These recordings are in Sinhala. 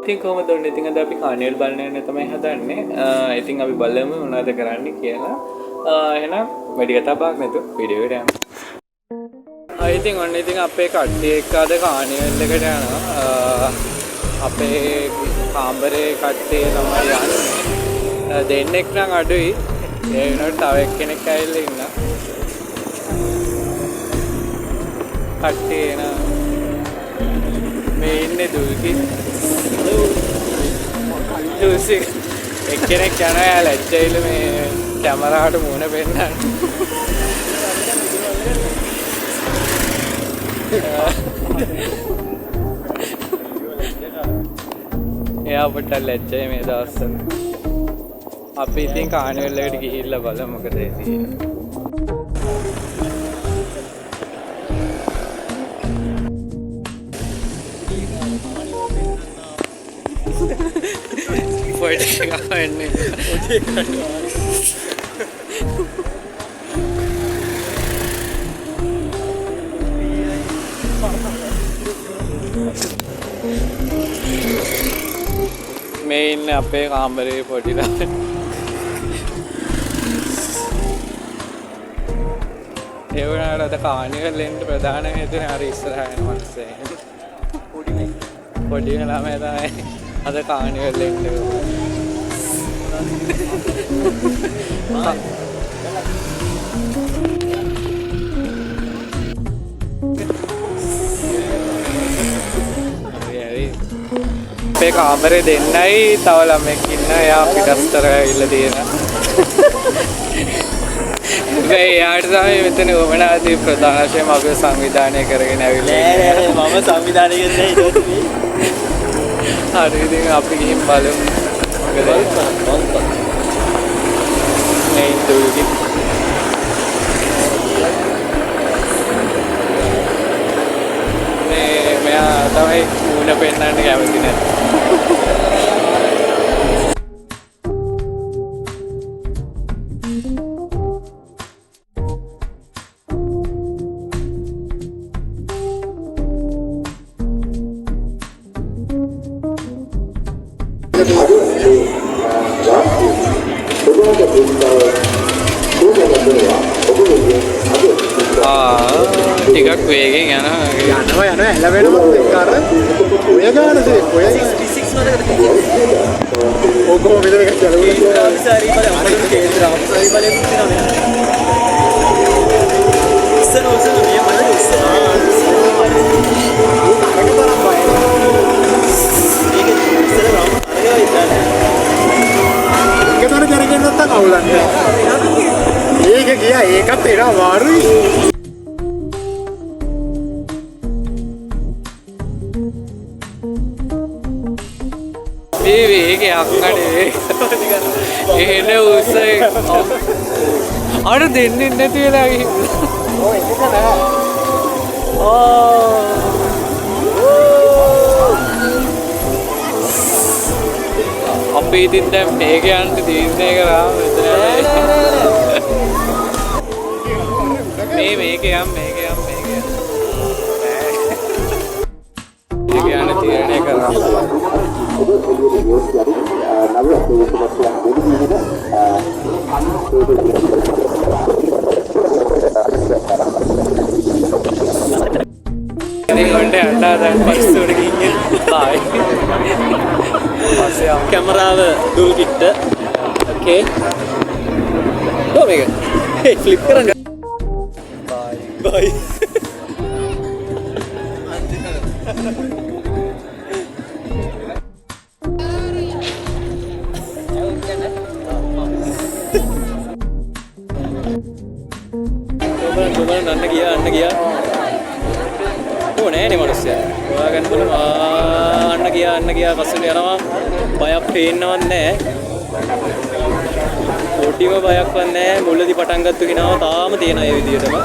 ඉතින් කොහොමද ඔන්න ඉතින් අද අපි කානිවල් බලන්න යන්න තමයි හදන්නේ. ඉතින් අපි බලමු මොනවද කරන්න කියලා. එහෙනම් වැඩි කතා බහක් නැතුව වීඩියෝ එකට යමු. ඉතින් ඔන්න ඉතින් අපේ කට්ටිය එක්ක අද කානිවල් එකට යනවා. අපේ කාමරේ කට්ටිය තමයි යන්නේ. දෙන්නෙක් නම් අඩුයි. ඒ වෙනකොට තව එක්කෙනෙක් ඇවිල්ලා ඉන්නවා. කට්ටිය එන මේ ඉන්නේ දුල්කි. දුල්සි එක්කෙනෙක් යනවා යා ලැජ්ජයිල මේ කැමරාවට මුණ පෙන්නන්න. එයා පොඩ්ඩක් ලැජ්ජයි මේ දවස්වල. අපි ඉතින් කානිවල් එකට ගිහිල්ලා බලමු මොකද තියෙන්නේ. මේ ඉන්නේ අපේ කාමරේ පොඩි ළමයි. ඒ වුණාට අද කානිවල් එන්න ප්‍රධාන හේතුව අර ඉස්සරහ යන මනුස්සය. පොඩි ළමයි තමයි අද කානිවල් එන්න. අපේ කාමරේ දෙන්නයි තව ළමෙක් ඉන්න. එයා පිටස්තර ඇවිල්ලා තියෙනවා. එයාට තමයි මෙතන වමනාදී ප්‍රධාන වශයෙන් අපේ සංවිධානය කරගෙන ඇවිල්ලා ඉන්නේ. මම සංවිධානය කරන්නේ ඉතින්. හරි ඉතින් අපි ගිහින් බලමු. මොකද නේ දුල්කි. මෙයා තමයි මුණ පෙන්නන්න කැමති නැත්තේ. ටිකක් වේගෙන් යනවා එළවෙනවත් එක්ක අර ඔය ගානසේ ඔය 66 වලකට තියෙනවා. ඔක්කොම මෙතන එක චලුණා. ආවිසාරි බලය අරගෙන කේන්ද්‍ර ආවිසාරි බලය පුතිනවා. ඉස්සර ඔසන මේ බලය ඉස්සර. අරගෙන බලන්න බය. මේක ඉස්සර රාම අරගෙන ඉඳලා. ඒකතර කරගෙන නැත්තම් අවුලන්නේ. ඒක ගියා ඒකත් එන අමාරුයි. ඒක අක්කඩේ එහෙන උස්සේ අර දෙන්නේ නැති වෙලා ගිහින් ඔය එක නෑ අපි ඉතින් දැන් මේක යන්න තීරණය කරා මෙතන මේක යම් යන්න තීරණය කරා. කැමරාව දුල්කිට ඕකේ කො මේක ෆ්ලිප් කරන්න බයි අන්න ගියා ඕනේ නේ මනුස්සයා. හොයාගන්න බලමු. අන්න ගියා පස්සට යනවා. බයක් පේන්නවත් නැහැ. පොඩිම බයක්වත් නැහැ. මුලදී පටන් ගත්ත කෙනාව තාම තියෙනවා ඒ විදිහටම.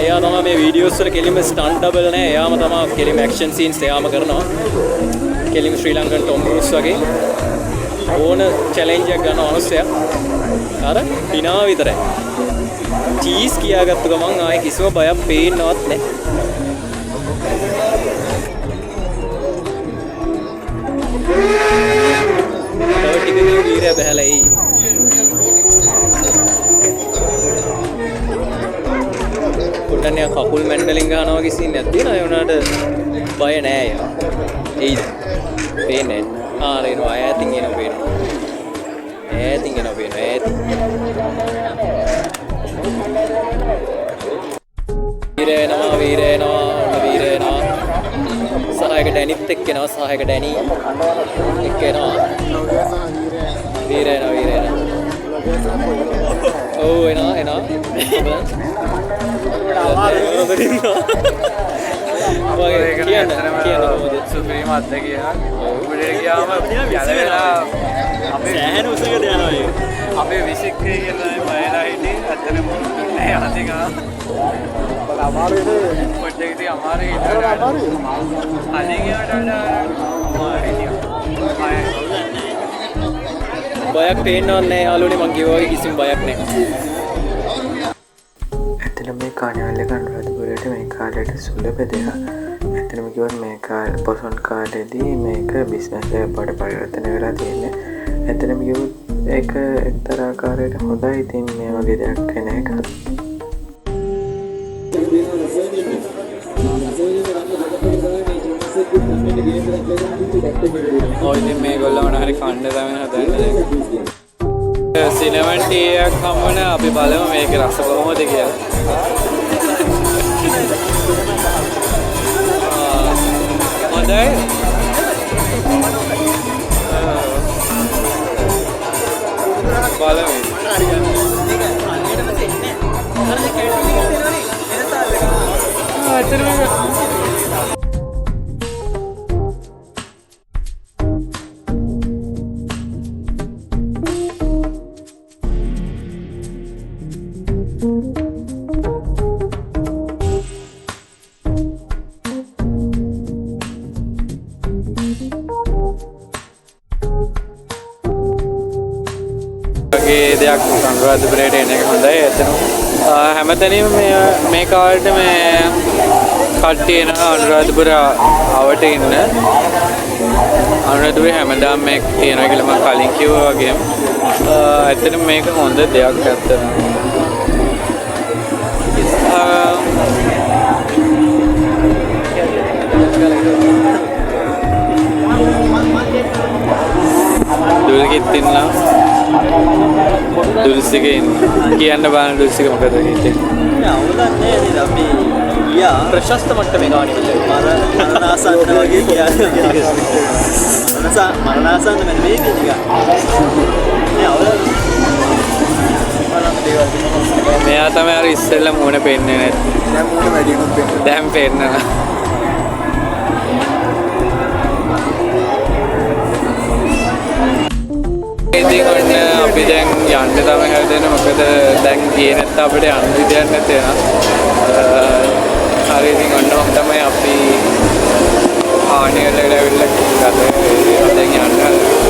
එයා තමයි මේ වීඩියෝස් වල කෙලිම ස්ටන්ට් ඩබල් නැහැ. එයාම තමයි කෙලිම ඇක්ෂන් සීන්ස් එයාම කරනවා. කෙලිම ශ්‍රී ලංකන් ටොම් රූස් වගේ ඕන චැලෙන්ජ් එකක් ගන්න මනුස්සයා. අර පිනා විතරයි. චීස් කියාගත්තු ගමන් ආයේ කිසිම බයක් පේන්නවත් නැහැ. ආසන්නයක් තියෙනවා. ඒ වුණාට බය නෑ යා. එයිද? පේන්නේ නැහැ. ආ නේනවා ඈතින් එනවා පේනවා. ඈතින් එනවා පේනවා ඈතින්. වීරේනවා සහායක ඩැනිත් එක්ක එනවා සහායක ඩැනි එක්ක එනවා වීරේනවා ඔව් එනවා කියන්න කොහොමද සුපිරිම අත්දැකීමක් උඩට ගියාම යලවෙලා අපේ සෑහෙන උසකට යනවා ඒක අපේ විසික් කියලා බයලා හිටියේ අතනම නෑ අතික අමාරුයි පොඩ්ඩක් ඉතින් අමාරුයි අනේ ගියාට බයක් පේන්නවත් නෑ යාළුවනේ මං කිව්වා වගේ කිසිම බයක් නෑ ඇත්තටම මේ කාර්යවල අනුරාධපුරයට මේ කාලයට සුලභ දෙයක්. ඇත්තටම කිව්වොත් මේ පොසොන් කාලේදී මේක බිස්නස් එකකට පරිවර්තනය වෙලා තියෙන්නේ. ඇත්තටම කිව්වොත් ඒක එක්තරා ආකාරයකට හොඳයි. ඉතින් මේ වගේ දෙයක් වෙන එක. ඔය ඉතින් මේගොල්ලෝ මොනවාරි කන්න තමයි හදන්නේ. සිනමන් ටී එකක් හම්බුන අපි බලමු මේකේ රස කොහොමද කියලා. හොඳයි. බලමු. දෙයක් අනුරාධපුරයට එන එක හොඳයි. එතන හැමතැනම මේ කාලේට මේ කට්ටිය එන අනුරාධපුර ආවට ඉන්න අනුරාධපුරේ හැමදාම මේක තියෙනවා කියලා මම කලින් කිව්වා වගේම ඇත්තටම මේක හොඳ දෙයක් ඇත්තටම. දුල්කිත්තින්ලා දුල්සිකෙන් කියන්න බලන්න දුල්සික මොකද හිතේ? අවුලන්නේ නේද අපි ගියා ප්‍රශස්ත මට්ටමේ ගානේ මරණාසන්න වගේ කියන්නේ. මරණාසන්න මම මේ කියන්නේ. නෑ අවුල මෙයා තමයි අර ඉස්සෙල්ලා මූණ පෙන්නේ නැති. දැන් මොන වැඩිනුත් වෙන්නේ. දැන් පෙන්නනවා. ඉතින් ඔන්න අපි දැන් යන්න තමයි හදන්නේ. මොකද දැන් ගියේ නැත්නම් අපිට යන්න විදියක් නැති වෙනවා. හරි ඉතින් ඔන්න තමයි අපි ආණියලට ඇවිල්ලා ගත. දැන් යන්න